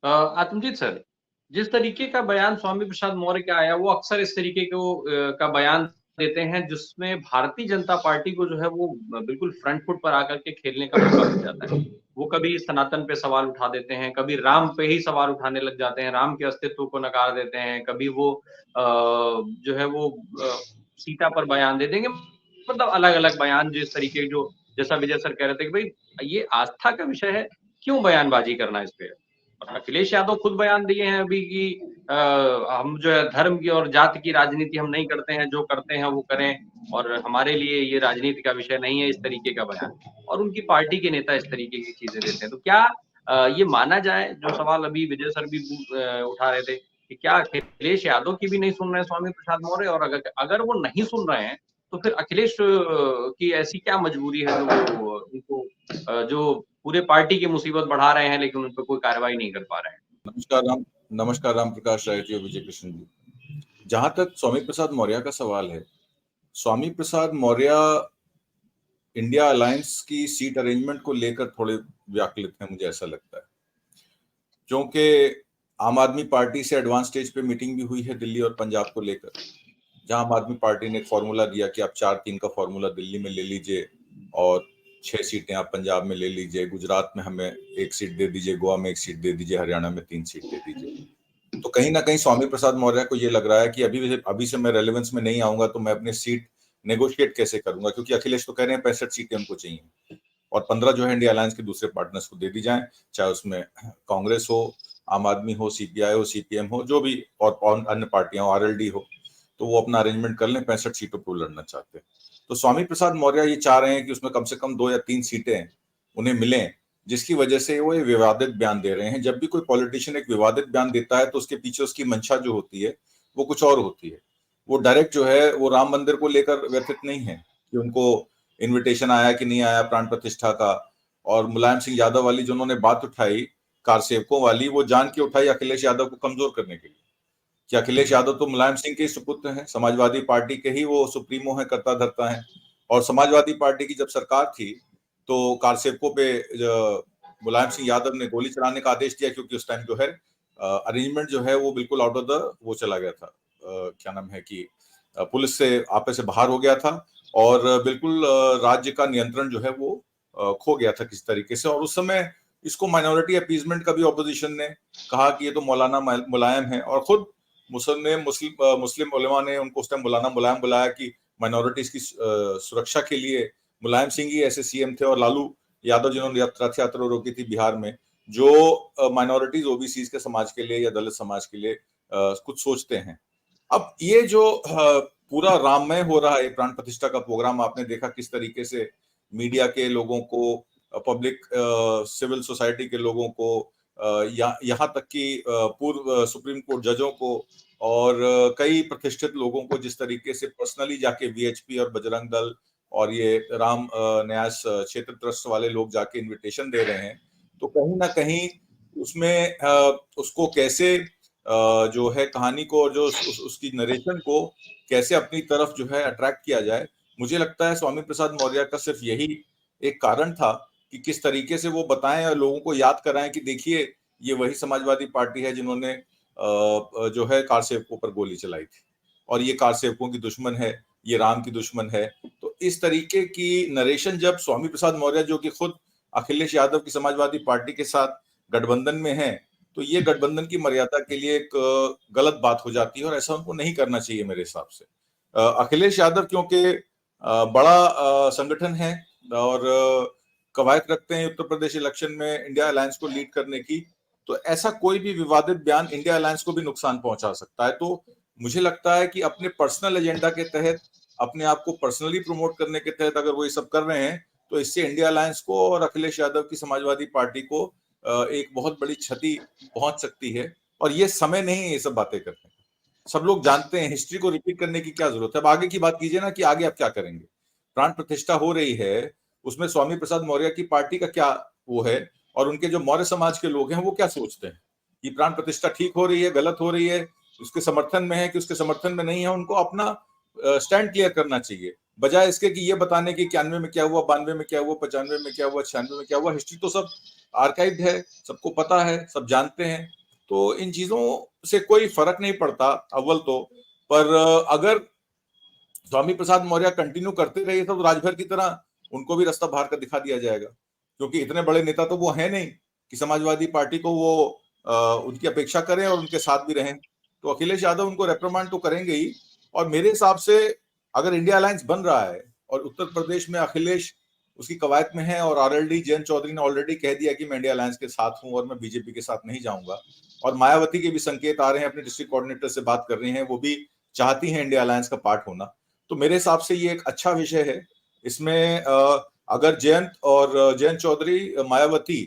आत्मजीत sir, जिस तरीके का बयान स्वामी प्रसाद मौर्य का आया, वो अक्सर इस तरीके का बयान देते हैं, जिसमें भारतीय जनता पार्टी को जो है वो बिल्कुल फ्रंट फुट पर आकर के खेलने का मौका मिल जाता है। वो कभी सनातन पे सवाल उठा देते हैं, कभी राम पे ही सवाल उठाने लग जाते हैं, राम के अस्तित्व को नकार देते हैं, कभी वो जो है वो सीता पर बयान दे देंगे। मतलब अलग-अलग बयान जिस तरीके जो जैसा विजय सर कह रहे थे कि भई ये आस्था का विषय है, क्यों बयानबाज़ी करना इस पे? और अखिलेश यादव खुद बयान दिए हैं अभी कि हम जो है धर्म की और जाति की राजनीति हम नहीं करते हैं, जो करते हैं वो करें और हमारे लिए ये राजनीति का विषय नहीं है, इस तरीके का बयान। और उनकी पार्टी के नेता इस तरीके की चीज़ें देते हैं। तो क्या ये माना जाए जो सवाल अभी विजय सर भी उठा रहे थे कि क्या अखिलेश यादव की भी नहीं सुन रहे हैं स्वामी प्रसाद मौर्य और अगर अगर वो नहीं सुन रहे हैं, तो फिर अखिलेश की ऐसी क्या मजबूरी है जो वो उनको जो पूरे पार्टी की मुसीबत बढ़ा रहे हैं लेकिन उन पे कोई कार्रवाई नहीं कर पा रहे हैं? नमस्कार राम प्रकाश राय जी और विजय कृष्ण जी। जहां तक स्वामी प्रसाद मौर्य का सवाल है, स्वामी प्रसाद मौर्य इंडिया अलायंस की सीट अरेंजमेंट को लेकर थोड़े व्याकुलित हैं, मुझे ऐसा लगता है, क्योंकि आम आदमी पार्टी से एडवांस स्टेज पे मीटिंग भी हुई है दिल्ली और पंजाब को लेकर, जहां आम आदमी पार्टी ने एक फॉर्मूला दिया कि आप 4-3 का फॉर्मूला दिल्ली में ले लीजिए और 6 सीटें आप पंजाब में ले लीजिए, गुजरात में हमें 1 सीट दे दीजिए, गोवा में 1 सीट दे दीजिए, हरियाणा में 3 सीट दे दीजिए। तो कहीं ना कहीं स्वामी प्रसाद मौर्य को ये लग रहा है कि अभी से मैं रेलेवेंस में नहीं आऊंगा तो मैं अपनी सीट नेगोशिएट कैसे करूंगा, क्योंकि अखिलेश तो कह रहे हैं 65 सीटें उनको चाहिए और 15 जो है इंडिया अलायंस के दूसरे पार्टनर्स को दे दी जाए, चाहे उसमें कांग्रेस हो, आम आदमी हो, सीपीआई हो, सीपीएम हो, जो भी और अन्य पार्टियां हो, आरएलडी हो, तो वो अपना अरेंजमेंट कर लें। 65 सीटों पर लड़ना चाहते हैं। तो स्वामी प्रसाद मौर्य ये चाह रहे हैं कि उसमें कम से कम 2 या 3 सीटें उन्हें मिलें, जिसकी वजह से वो ये विवादित बयान दे रहे हैं। जब भी कोई पॉलिटिशियन एक विवादित बयान देता है तो उसके पीछे उसकी मंशा जो होती है वो कुछ और होती है। वो डायरेक्ट जो है वो राम मंदिर को लेकर व्यथित नहीं है कि उनको इनविटेशन आया कि नहीं आया प्राण प्रतिष्ठा का, और मुलायम सिंह यादव वाली जो उन्होंने बात उठाई कार सेवकों वाली, वो जान के उठाई अखिलेश यादव को कमजोर करने के लिए, कि अखिलेश यादव तो मुलायम सिंह के ही सुपुत्र हैं, समाजवादी पार्टी के ही वो सुप्रीमो है, करता धरता है। और समाजवादी पार्टी की जब सरकार थी तो कार सेवकों पे मुलायम सिंह यादव ने गोली चलाने का आदेश दिया, क्योंकि उस टाइम जो है अरेंजमेंट जो है वो बिल्कुल आउट ऑफ द वो चला गया था, क्या नाम है कि पुलिस से आपस से बाहर हो गया था और बिल्कुल राज्य का नियंत्रण जो है वो खो गया था किसी तरीके से। और उस समय इसको माइनॉरिटी अपीजमेंट का भी ऑपोजिशन ने कहा कि ये तो मौलाना मुलायम है, और खुद मुस्लिम उलेमा ने उनको उस टाइम मौलाना मुलायम बुलाया कि माइनॉरिटीज की सुरक्षा के लिए मुलायम सिंह ही ऐसे सीएम थे, और लालू यादव जिन्होंने रथ यात्रा रोकी थी बिहार में, जो माइनॉरिटीज ओबीसी के समाज के लिए या दलित समाज के लिए कुछ सोचते हैं। अब ये जो पूरा राममय हो रहा है प्राण प्रतिष्ठा का प्रोग्राम, आपने देखा किस तरीके से मीडिया के लोगों को, पब्लिक सिविल सोसाइटी के लोगों को, यहाँ तक कि पूर्व सुप्रीम कोर्ट जजों को और कई प्रतिष्ठित लोगों को जिस तरीके से पर्सनली जाके वीएचपी और बजरंग दल और ये राम न्यास क्षेत्र ट्रस्ट वाले लोग जाके इनविटेशन दे रहे हैं, तो कहीं ना कहीं उसमें उसको कैसे जो है कहानी को और जो उसकी नरेशन को कैसे अपनी तरफ जो है अट्रैक्ट किया जाए। मुझे लगता है स्वामी प्रसाद मौर्य का सिर्फ यही एक कारण था कि किस तरीके से वो बताएं और लोगों को याद कराएं कि देखिए ये वही समाजवादी पार्टी है जिन्होंने जो है कार सेवकों पर गोली चलाई थी, और ये कार सेवकों की दुश्मन है, ये राम की दुश्मन है। तो इस तरीके की नरेशन जब स्वामी प्रसाद मौर्य, जो कि खुद अखिलेश यादव की समाजवादी पार्टी के साथ गठबंधन में है, तो ये गठबंधन की मर्यादा के लिए एक गलत बात हो जाती है और ऐसा उनको नहीं करना चाहिए मेरे हिसाब से। अखिलेश यादव क्योंकि बड़ा संगठन है और कवायद रखते हैं उत्तर प्रदेश इलेक्शन में इंडिया अलायंस को लीड करने की, तो ऐसा कोई भी विवादित बयान इंडिया अलायंस को भी नुकसान पहुंचा सकता है। तो मुझे लगता है कि अपने पर्सनल एजेंडा के तहत, अपने आप को पर्सनली प्रमोट करने के तहत अगर वो ये सब कर रहे हैं, तो इससे इंडिया अलायंस को और अखिलेश यादव की समाजवादी पार्टी को एक बहुत बड़ी क्षति पहुंच सकती है। और ये समय नहीं है ये सब बातें करने का, सब लोग जानते हैं, हिस्ट्री को रिपीट करने की क्या जरूरत है। अब आगे की बात कीजिए ना कि आगे आप क्या करेंगे। प्राण प्रतिष्ठा हो रही है, उसमें स्वामी प्रसाद मौर्य की पार्टी का क्या वो है, और उनके जो मौर्य समाज के लोग हैं वो क्या सोचते हैं कि प्राण प्रतिष्ठा ठीक हो रही है, गलत हो रही है, उसके समर्थन में है कि उसके समर्थन में नहीं है। उनको अपना स्टैंड क्लियर करना चाहिए, बजाय इसके कि ये बताने की 91 में क्या हुआ, 92 में क्या हुआ, 95 में क्या हुआ, 96 में क्या हुआ। हिस्ट्री तो सब आर्काइव्ड है, सबको पता है, सब जानते हैं, तो इन चीजों से कोई फर्क नहीं पड़ता अव्वल तो। पर अगर स्वामी प्रसाद मौर्य कंटिन्यू करते रहे तो राजभर की तरह उनको भी रास्ता बाहर का दिखा दिया जाएगा, क्योंकि इतने बड़े नेता तो वो है नहीं कि समाजवादी पार्टी को वो उनकी अपेक्षा करें और उनके साथ भी रहें। तो अखिलेश यादव उनको रेप्रिमांड तो करेंगे ही। और मेरे हिसाब से अगर इंडिया अलायंस बन रहा है और उत्तर प्रदेश में अखिलेश उसकी कवायद में है और आरएलडी जयंत चौधरी ने ऑलरेडी कह दिया कि मैं इंडिया अलायंस के साथ हूं और मैं बीजेपी के साथ नहीं जाऊंगा, और मायावती के भी संकेत आ रहे हैं, अपने डिस्ट्रिक्ट कोऑर्डिनेटर से बात कर रही हैं, वो भी चाहती हैं इंडिया अलायंस का पार्ट होना, तो मेरे हिसाब से ये एक अच्छा विषय है। इसमें अगर जयंत चौधरी, मायावती,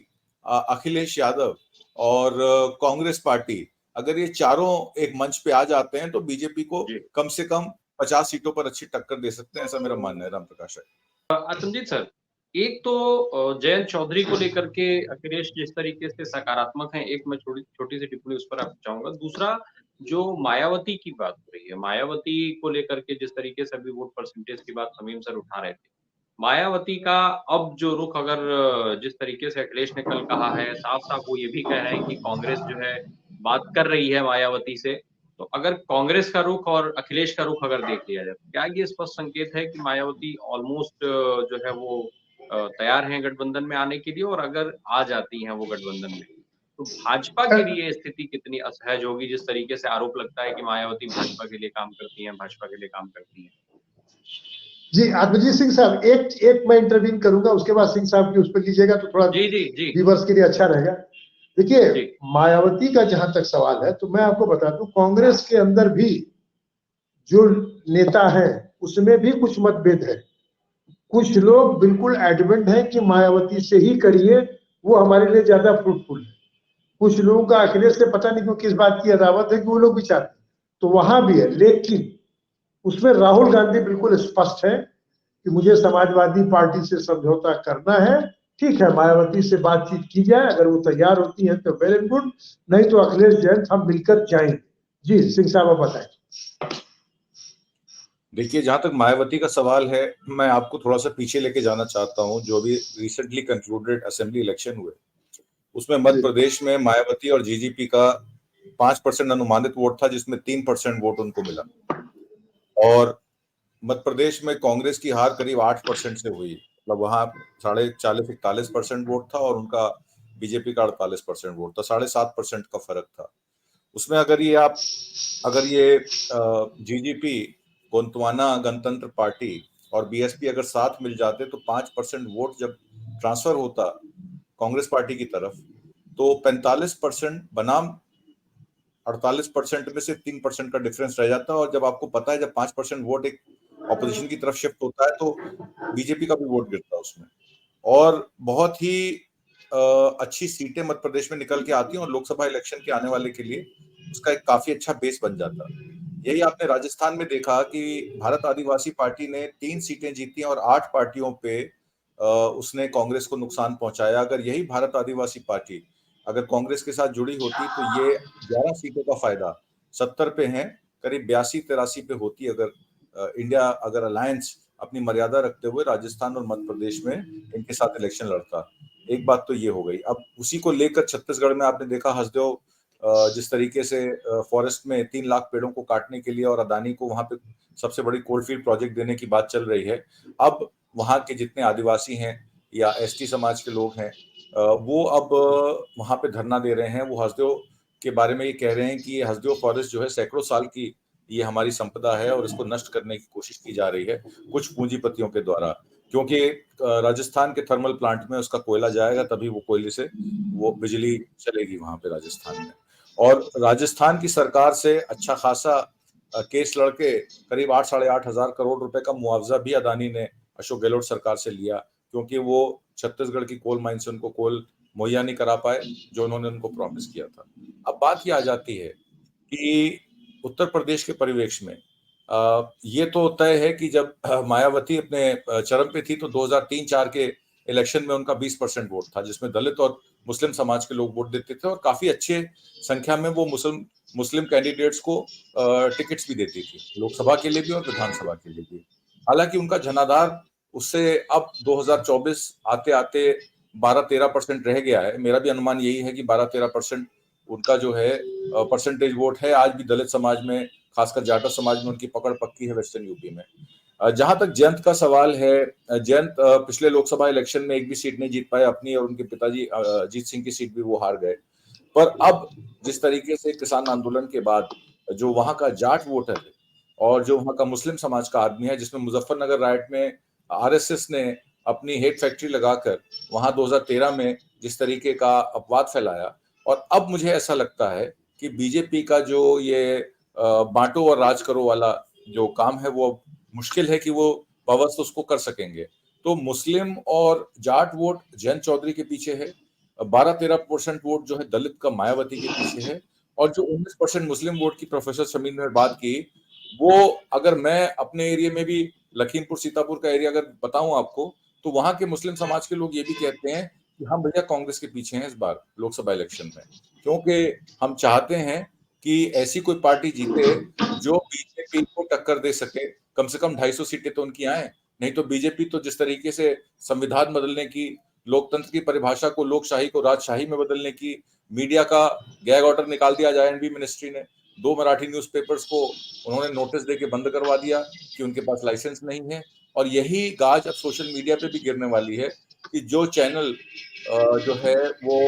अखिलेश यादव और कांग्रेस पार्टी अगर ये चारों एक मंच पे आ जाते हैं तो बीजेपी को कम से कम 50 सीटों पर अच्छी टक्कर दे सकते हैं, ऐसा मेरा मानना है। रामप्रकाश आतंजीत सर, एक तो जयंत चौधरी को लेकर के अखिलेश जिस तरीके से सकारात्मक हैं, एक मैं छोटी सी टिप्पणी उस पर आप चाहूंगा। दूसरा, जो मायावती की बात हो रही है, मायावती को लेकर के जिस तरीके से अभी वोट परसेंटेज की बात तमीम सर उठा रहे थे, मायावती का अब जो रुख, अगर जिस तरीके से अखिलेश ने कल कहा है, साफ साफ वो ये भी कह रहे हैं कि कांग्रेस जो है बात कर रही है मायावती से, तो अगर कांग्रेस का रुख और अखिलेश का रुख अगर देख लिया जाए, तो क्या ये स्पष्ट संकेत है कि मायावती ऑलमोस्ट जो है वो तैयार हैं गठबंधन में आने के लिए, और अगर आ जाती हैं वो गठबंधन में, तो भाजपा के लिए स्थिति कितनी असहज होगी? जिस तरीके से आरोप लगता है कि मायावती भाजपा के लिए काम करती हैं, भाजपा के लिए काम करती हैं। जी आत्मजीत सिंह साहब, एक मैं इंटरव्यू करूंगा, उसके बाद सिंह साहब की उस पर लीजिएगा तो थोड़ा जी व्यूअर्स के लिए अच्छा रहेगा। देखिए, मायावती का जहां तक सवाल है तो मैं आपको बता दूं, कांग्रेस के अंदर भी जो नेता है उसमें भी कुछ मतभेद है। कुछ लोग बिल्कुल एडमेंट हैं कि मायावती से ही करिए, वो हमारे लिए ज्यादा फ्रूटफुल है। कुछ लोगों का अखिलेश से पता नहीं क्यों किस बात की अदावत है कि वो लोग भी चाहते हैं, तो वहां भी है। लेकिन उसमें राहुल गांधी बिल्कुल स्पष्ट है कि मुझे समाजवादी पार्टी से समझौता करना है। ठीक है, मायावती से बातचीत की जाए, अगर वो तैयार होती है तो वेरी गुड, नहीं तो अखिलेश जयंत हम मिलकर जाएंगे। जी सिंह साहब आप बताएं। देखिए, जहां तक मायावती का सवाल है, मैं आपको थोड़ा सा पीछे लेके जाना चाहता हूं। जो भी रिसेंटली कंक्लूडेड असेंबली इलेक्शन हुए, उसमें मध्य प्रदेश में मायावती और जीजीपी का 5% अनुमानित वोट था, जिसमें 3% वोट उनको मिला। और मध्य प्रदेश में कांग्रेस की हार करीब 8% से हुई, मतलब वहां 40-41% वोट था और उनका बीजेपी का 48% वोट था, 7.5% का फर्क था उसमें। अगर ये जीजीपी, गोंदवाना गणतंत्र पार्टी और बीएसपी अगर साथ मिल जाते तो 5% वोट जब ट्रांसफर होता कांग्रेस पार्टी की तरफ, तो 45% बनाम 48% में से 3% का डिफरेंस रह जाता। और जब आपको पता है, जब 5% वोट एक ऑपोजिशन की तरफ शिफ्ट होता है तो बीजेपी का भी वोट गिरता है उसमें, और बहुत ही अच्छी सीटें मध्य प्रदेश में निकल के आती हैं और लोकसभा इलेक्शन के आने वाले के लिए उसका एक काफी अच्छा बेस बन जाता। यही आपने राजस्थान में देखा कि भारत आदिवासी पार्टी ने 3 सीटें जीती और 8 पार्टियों पे उसने कांग्रेस को नुकसान पहुंचाया। अगर यही भारत आदिवासी पार्टी अगर कांग्रेस के साथ जुड़ी होती तो ये 11 सीटों का फायदा 70 पे है, करीब 82-83 पे होती अगर इंडिया अलायंस अपनी मर्यादा रखते हुए राजस्थान और मध्य प्रदेश में इनके साथ इलेक्शन लड़ता। एक बात तो ये हो गई। अब उसी को लेकर छत्तीसगढ़ में आपने देखा, हसदेव जिस तरीके से फॉरेस्ट में 3 लाख पेड़ों को काटने के लिए और अदानी को वहां पे सबसे बड़ी कोलफील्ड प्रोजेक्ट देने की बात चल रही है। अब वहां के जितने आदिवासी हैं या एसटी समाज के लोग हैं, वो अब वहां पे धरना दे रहे हैं। वो हसदेव के बारे में ये कह रहे हैं कि ये हसदेव फॉरेस्ट जो है सैकड़ों साल की ये हमारी संपदा है और इसको नष्ट करने की कोशिश की जा रही है कुछ पूंजीपतियों के द्वारा, क्योंकि राजस्थान के थर्मल प्लांट में उसका कोयला जाएगा, तभी वो कोयले से वो बिजली चलेगी वहां पे राजस्थान में। और राजस्थान की सरकार से अच्छा खासा केस लड़के करीब 8-8.5 हजार करोड़ रुपए का मुआवजा भी अदानी ने अशोक गहलोत सरकार से लिया, क्योंकि वो छत्तीसगढ़ की कोल माइन से उनको कोल मुहैया नहीं करा पाए जो उन्होंने उनको प्रॉमिस किया था। अब बात ये आ जाती है कि उत्तर प्रदेश के परिवेश में ये तो तय है कि जब मायावती अपने चरम पे थी तो 2003-4 के इलेक्शन में उनका 20% वोट था, जिसमें दलित और मुस्लिम समाज के लोग वोट देते थे और काफी अच्छे संख्या में वो मुस्लिम कैंडिडेट्स को टिकट्स भी देती थी, लोकसभा के लिए भी और विधानसभा के लिए भी। हालांकि उनका जनाधार उससे अब 2024 आते आते 12-13% रह गया है। मेरा भी अनुमान यही है कि 12-13% उनका जो है परसेंटेज वोट है। आज भी दलित समाज में, खासकर जाटव समाज में उनकी पकड़ पक्की है वेस्टर्न यूपी में। जहां तक जयंत का सवाल है, जयंत पिछले लोकसभा इलेक्शन में एक भी सीट नहीं जीत पाए अपनी, और उनके पिताजी अजीत सिंह की सीट भी वो हार गए। पर अब जिस तरीके से किसान आंदोलन के बाद जो वहां का जाट वोटर है और जो वहां का मुस्लिम समाज का आदमी है, जिसमें मुजफ्फरनगर राइट में आरएसएस ने अपनी हेट फैक्ट्री लगाकर वहां 2013 में जिस तरीके का अपवाद फैलाया, और अब मुझे ऐसा लगता है कि बीजेपी का जो ये बांटो और राज करो वाला जो काम है, वो मुश्किल है कि वो पवस्त उसको कर सकेंगे। तो मुस्लिम और जाट वोट जयंत चौधरी के पीछे है, 12-13% वोट जो है दलित का मायावती के पीछे है, और जो 19% मुस्लिम वोट की प्रोफेसर शमीन ने बात की, वो अगर मैं अपने एरिया में भी लखीमपुर सीतापुर का एरिया अगर बताऊं आपको, तो वहां के मुस्लिम समाज के लोग ये भी कहते हैं कि हम भैया कांग्रेस के पीछे हैं इस बार लोकसभा इलेक्शन में, क्योंकि हम चाहते हैं कि ऐसी कोई पार्टी जीते जो बीजेपी को टक्कर दे सके। कम से कम 250 सीटें तो उनकी आए, नहीं तो बीजेपी तो जिस तरीके से संविधान बदलने की, लोकतंत्र की परिभाषा को लोकशाही को राजशाही में बदलने की, मीडिया का गैग ऑर्डर निकाल दिया आईएनबी मिनिस्ट्री ने, 2 मराठी न्यूज़पेपर्स को उन्होंने नोटिस देके बंद करवा दिया कि उनके पास लाइसेंस नहीं है। और यही गाज अब सोशल मीडिया पे भी गिरने वाली है कि जो चैनल जो है वो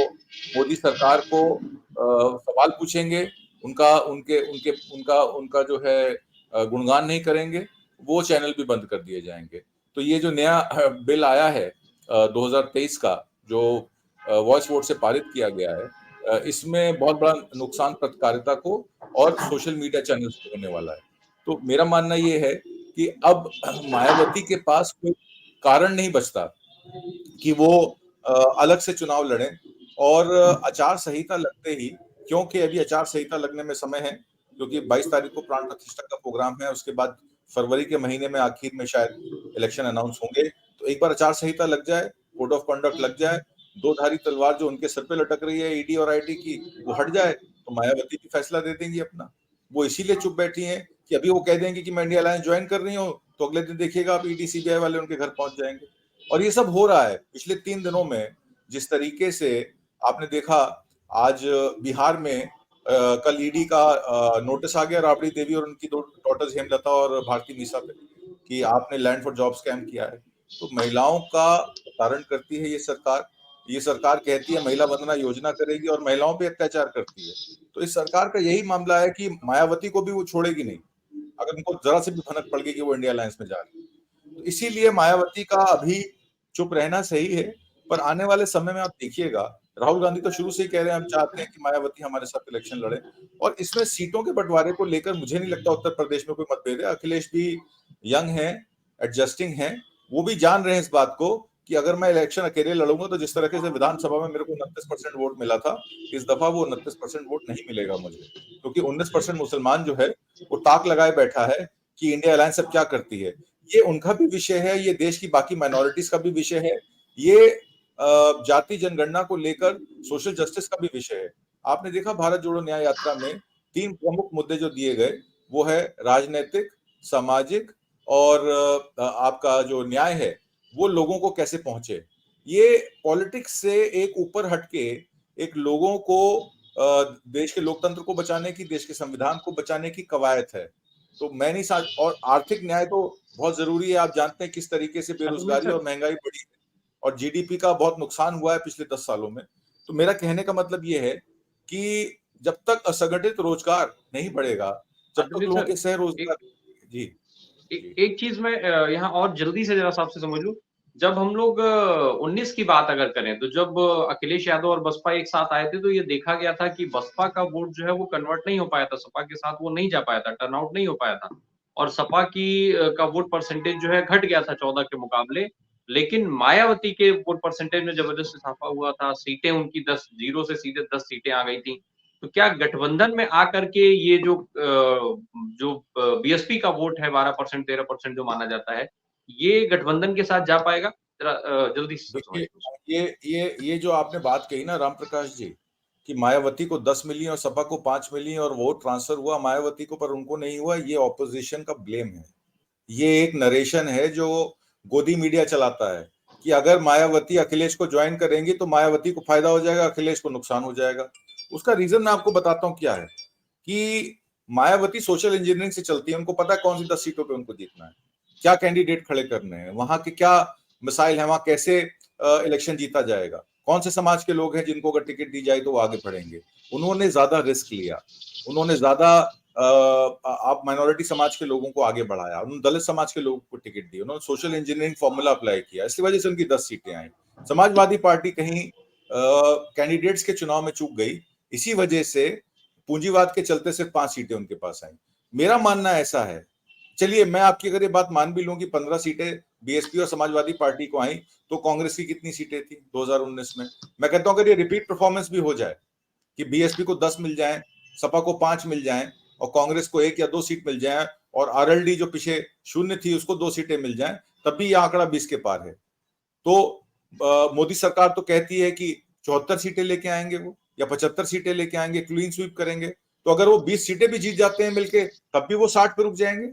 मोदी सरकार को सवाल पूछेंगे, उनका उनके उनके उनका उनका जो है गुणगान नहीं करेंगे, वो चैनल भी बंद कर दिए जाएंगे। तो ये जो नया बिल आया है 2023 का, जो वॉइस वोट से पारित किया गया है, इसमें बहुत बड़ा नुकसान पत्रकारिता को और सोशल मीडिया चैनल्स को होने वाला है। तो मेरा मानना ये है कि अब मायावती के पास कोई कारण नहीं बचता कि वो अलग से चुनाव लड़ें, और आचार संहिता लगते ही, क्योंकि अभी आचार संहिता लगने में समय है, क्योंकि 22 तारीख को प्राण प्रतिष्ठा का प्रोग्राम है, उसके बाद फरवरी के महीने में आखिर में शायद इलेक्शन अनाउंस होंगे। तो एक बार आचार संहिता लग जाए, कोड ऑफ कंडक्ट लग जाए, दो धारी तलवार जो उनके सर पे लटक रही है ईडी और आईटी की, वो हट जाए, तो मायावती भी फैसला दे देंगी अपना। वो इसीलिए चुप बैठी हैं कि अभी वो कह देंगे कि मैं इंडिया अलायंस ज्वाइन कर रही हूँ, तो अगले दिन देखिएगा आप ईडी सीबीआई वाले उनके घर पहुंच जाएंगे। और ये सब हो रहा है पिछले 3 दिनों में। जिस तरीके से आपने देखा, आज बिहार में कल ईडी का नोटिस आ गया राबड़ी देवी और उनकी 2 डॉटर्स हेमलता और भारती मीसा पे कि आपने लैंड फॉर जॉब स्कैम किया है। तो महिलाओं का प्रताड़न करती है ये सरकार। ये सरकार कहती है महिला वंदना योजना करेगी और महिलाओं पे अत्याचार करती है। तो इस सरकार का यही मामला है कि मायावती को भी वो छोड़ेगी नहीं, अगर उनको जरा से भी भनक पड़ गई कि वो इंडिया अलायंस में जा रही है। तो इसीलिए मायावती का अभी चुप रहना सही है। पर आने वाले समय में आप देखिएगा, राहुल गांधी तो शुरू से ही कह रहे हैं हम चाहते हैं कि मायावती हमारे साथ इलेक्शन लड़े, और इसमें सीटों के बंटवारे को लेकर मुझे नहीं लगता उत्तर प्रदेश में कोई मतभेद है। अखिलेश भी यंग है, एडजस्टिंग है, वो भी जान रहे हैं इस बात को कि अगर मैं इलेक्शन अकेले लड़ूंगा तो जिस तरीके से विधानसभा में मेरे को 29% वोट मिला था, इस दफा वो 29% वोट नहीं मिलेगा मुझे, क्योंकि 19% मुसलमान जो है वो ताक लगाए बैठा है कि इंडिया अलायंस अब क्या करती है। ये उनका भी विषय है, ये देश की बाकी माइनॉरिटीज का भी विषय है, ये जाति जनगणना को लेकर सोशल जस्टिस का भी विषय है। आपने देखा भारत जोड़ो न्याय यात्रा में 3 प्रमुख मुद्दे जो दिए गए, वो है राजनीतिक, सामाजिक और आपका जो न्याय है वो लोगों को कैसे पहुंचे। ये पॉलिटिक्स से एक ऊपर हटके एक लोगों को देश के लोकतंत्र को बचाने की, देश के संविधान को बचाने की कवायद है। तो मैं नहीं साथ, और आर्थिक न्याय तो बहुत जरूरी है। आप जानते हैं किस तरीके से बेरोजगारी और महंगाई बढ़ी है और जीडीपी का बहुत नुकसान हुआ है पिछले 10 सालों में। तो मेरा कहने का मतलब ये है कि जब तक असंगठित रोजगार नहीं बढ़ेगा, जब तक लोगों के सह रोजगार। जी एक चीज मैं यहाँ और जल्दी से जरा आपसे समझ लूं, जब हम लोग 19 की बात अगर करें, तो जब अखिलेश यादव और बसपा एक साथ आए थे, तो ये देखा गया था कि बसपा का वोट जो है वो कन्वर्ट नहीं हो पाया था, सपा के साथ वो नहीं जा पाया था, टर्नआउट नहीं हो पाया था, और सपा की का वोट परसेंटेज जो है घट गया था 14 के मुकाबले। लेकिन मायावती के वोट परसेंटेज में जबरदस्त इजाफा हुआ था, सीटें उनकी 10 0 से सीधे 10 सीटें आ गई थी। तो क्या गठबंधन में आकर के ये जो बीएसपी का वोट है 12% 13% जो माना जाता है, ये गठबंधन के साथ जा पाएगा? जरा जल्दी से देखिए, ये जो आपने बात कही ना राम प्रकाश जी, कि मायावती को 10 मिली और सपा को 5 मिली और वोट ट्रांसफर हुआ मायावती को पर उनको नहीं हुआ, ये ऑपोजिशन का ब्लेम है। ये एक नरेशन है जो गोदी मीडिया चलाता है कि अगर मायावती अखिलेश को ज्वाइन करेंगी तो मायावती को फायदा हो जाएगा, अखिलेश को नुकसान हो जाएगा। उसका रीजन मैं आपको बताता हूं क्या है कि मायावती सोशल इंजीनियरिंग से चलती है। उनको पता है कौन सी 10 सीटों पे उनको जीतना है, क्या कैंडिडेट खड़े करने हैं, वहां के क्या मिसाइल है, वहां कैसे इलेक्शन जीता जाएगा, कौन से समाज के लोग हैं जिनको अगर टिकट दी जाए तो वो आगे बढ़ेंगे। उन्होंने ज्यादा रिस्क लिया, उन्होंने ज्यादा आप माइनॉरिटी समाज के लोगों को आगे बढ़ाया, उन्होंने दलित समाज के लोगों को टिकट दी, उन्होंने सोशल इंजीनियरिंग फॉर्मूला अप्लाई किया। इसकी वजह से उनकी 10 सीटें आई। समाजवादी पार्टी कहीं कैंडिडेट्स के चुनाव में चूक गई, इसी वजह से पूंजीवाद के चलते सिर्फ 5 सीटें उनके पास आई। मेरा मानना ऐसा है, चलिए मैं आपकी अगर ये बात मान भी लूं कि 15 सीटें बीएसपी और समाजवादी पार्टी को आई, तो कांग्रेस की कितनी सीटें थी 2019 में? मैं कहता हूं अगर ये रिपीट परफॉर्मेंस भी हो जाए कि बीएसपी को 10 मिल जाए, सपा को 5 मिल जाए और कांग्रेस को 1 या 2 सीट मिल जाए और आरएलडी जो पीछे शून्य थी उसको 2 सीटें मिल जाए, तब भी यह आंकड़ा 20 के पार है। तो मोदी सरकार तो कहती है कि 74 सीटें लेके आएंगे वो, या 75 सीटें लेके आएंगे, क्लीन स्वीप करेंगे। तो अगर वो 20 सीटें भी जीत जाते हैं मिलके, तब भी वो 60 पे रुक जाएंगे।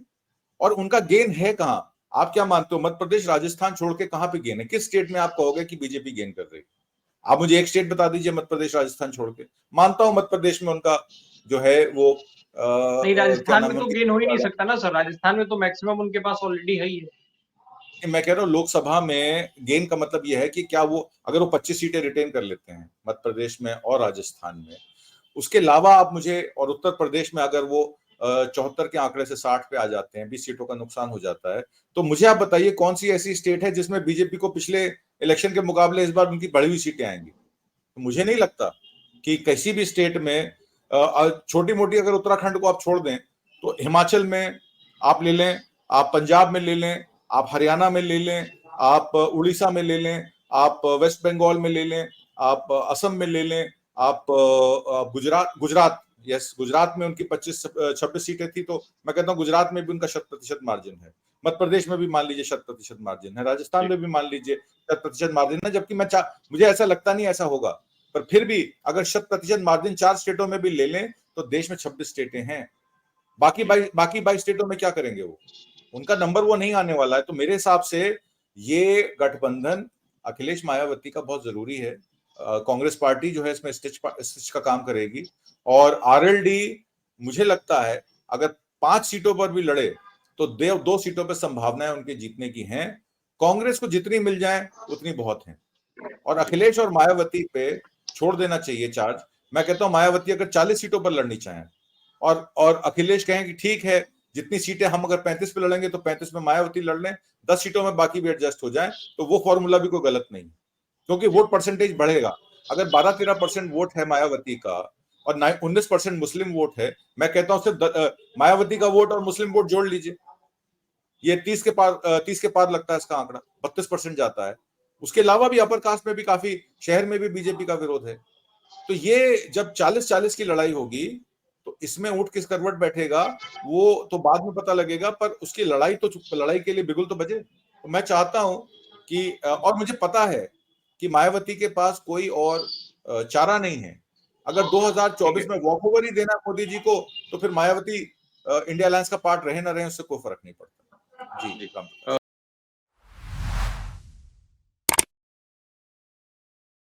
और उनका गेन है कहां? आप क्या मानते हो, मध्य प्रदेश राजस्थान छोड़ के कहां पे गेन है? किस स्टेट में आप कहोगे कि बीजेपी गेन कर रही है? आप मुझे एक स्टेट बता दीजिए मध्य प्रदेश राजस्थान छोड़ के। मानता हूं मध्य प्रदेश में उनका जो है वो नहीं, राजस्थान में तो गेन हो ही नहीं सकता ना सर। राजस्थान में तो मैक्सिमम उनके पास ऑलरेडी है ही है। मैं कह रहा हूँ लोकसभा में गेन का मतलब यह है कि क्या वो अगर वो 25 सीटें रिटेन कर लेते हैं मध्य प्रदेश में और राजस्थान में, उसके अलावा आप मुझे, और उत्तर प्रदेश में अगर वो 74 के आंकड़े से 60 पे आ जाते हैं, 20 सीटों का नुकसान हो जाता है, तो मुझे आप बताइए कौन सी ऐसी स्टेट है जिसमें बीजेपी को पिछले इलेक्शन के मुकाबले इस बार उनकी बढ़ी हुई सीटें आएंगी? तो मुझे नहीं लगता कि किसी भी स्टेट में, छोटी मोटी अगर उत्तराखंड को आप छोड़ दें तो हिमाचल में आप ले लें, आप पंजाब में ले लें, आप हरियाणा में ले लें, आप उड़ीसा में ले लें, आप वेस्ट बंगाल में ले लें, आप असम में ले लें, आप गुजरात गुजरात में उनकी 25-26 सीटें थी, तो मैं कहता हूं गुजरात में भी उनका 100% मार्जिन है। मध्य प्रदेश में भी मान लीजिए 100% मार्जिन है, राजस्थान में भी मान लीजिए 100% मार्जिन है। जबकि मुझे ऐसा लगता नहीं ऐसा होगा, पर फिर भी अगर 100% मार्जिन 4 स्टेटों में भी ले लें तो देश में 26 स्टेटें हैं। बाकी 22 स्टेटों में क्या करेंगे वो? उनका नंबर वो नहीं आने वाला है। तो मेरे हिसाब से ये गठबंधन अखिलेश मायावती का बहुत जरूरी है। कांग्रेस पार्टी जो है इसमें स्टिच का काम करेगी, और आरएलडी मुझे लगता है अगर 5 सीटों पर भी लड़े तो 2 सीटों पर संभावनाएं उनके जीतने की हैं। कांग्रेस को जितनी मिल जाए उतनी बहुत है, और अखिलेश और मायावती पे छोड़ देना चाहिए चार्ज। मैं कहता हूं मायावती अगर 40 सीटों पर लड़नी चाहें और अखिलेश कहें कि ठीक है जितनी सीटें हम अगर 35 पे लड़ेंगे तो 35 में मायावती लड़ लें, 10 सीटों में बाकी भी एडजस्ट हो जाए, तो वो फॉर्मूला भी कोई गलत नहीं, क्योंकि वोट परसेंटेज बढ़ेगा। अगर 12-13% वोट है मायावती का और 19% मुस्लिम वोट है, मैं कहता हूं सिर्फ मायावती का वोट और मुस्लिम वोट जोड़ लीजिए, ये 30 के पार लगता है इसका आंकड़ा, 32% जाता है। उसके अलावा भी अपर कास्ट में भी काफी शहर में भी बीजेपी का विरोध है। तो ये जब 40-40 की लड़ाई होगी तो इसमें ऊंट किस करवट बैठेगा वो तो बाद में पता लगेगा, पर उसकी लड़ाई के लिए बिगुल तो बजे। तो मैं चाहता हूं कि, और मुझे पता है कि मायावती के पास कोई और चारा नहीं है। अगर 2024 में वॉकओवर ही देना मोदी जी को, तो फिर मायावती इंडिया अलायंस का पार्ट रहे ना रहे उससे कोई फर्क नहीं पड़ता। जी।